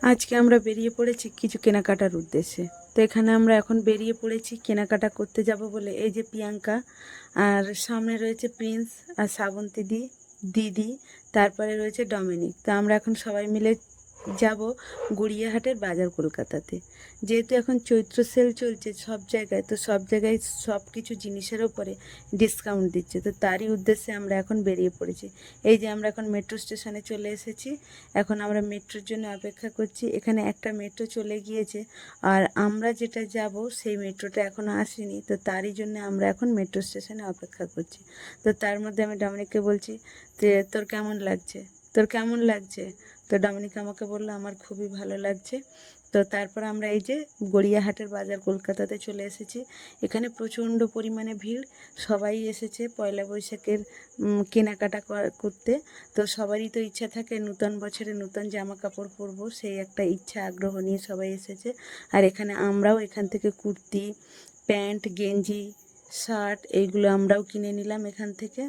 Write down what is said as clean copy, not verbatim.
আজকে আমরা বেরিয়ে পড়েছি কিছু কেনাকাটার উদ্দেশ্যে। তো এখানে আমরা এখন বেরিয়ে পড়েছি কেনাকাটা করতে যাব বলে। এই যে প্রিয়াঙ্কা, আর সামনে রয়েছে প্রিন্স, আর শ্রাবন্তী দিদি, তারপরে রয়েছে ডমিনিক। তো আমরা এখন সবাই মিলে যাব গড়িয়াহাটের বাজার কলকাতাতে। যেহেতু এখন চৈত্র সেল চলছে সব জায়গায়, তো সব জায়গায় সব কিছু জিনিসের ওপরে ডিসকাউন্ট দিচ্ছে। তো তারই উদ্দেশ্যে আমরা এখন বেরিয়ে পড়েছি। এই যে আমরা এখন মেট্রো স্টেশনে চলে এসেছি। এখন আমরা মেট্রোর জন্য অপেক্ষা করছি। এখানে একটা মেট্রো চলে গিয়েছে, আর আমরা যেটা যাব সেই মেট্রোটা এখনও আসেনি। তো তারই জন্য আমরা এখন মেট্রো স্টেশনে অপেক্ষা করছি। তো তার মধ্যে আমি ডমিনিককে বলছি যে তোর কেমন লাগছে, তোর কেমন লাগছে? তো ডমিনিক আমাকে বললো আমার খুবই ভালো লাগছে। তো তারপর আমরা এই যে গড়িয়াহাটের বাজার কলকাতাতে চলে এসেছি। এখানে প্রচণ্ড পরিমাণে ভিড়, সবাই এসেছে পয়লা বৈশাখের কেনাকাটা করতে। তো সবারই তো ইচ্ছা থাকে নূতন বছরে নূতন জামা কাপড় পরবো, সেই একটা ইচ্ছা আগ্রহ নিয়ে সবাই এসেছে। আর এখানে আমরাও এখান থেকে কুর্তি, প্যান্ট, গেঞ্জি, শার্ট এইগুলো আমরাও কিনে নিলাম এখান থেকে।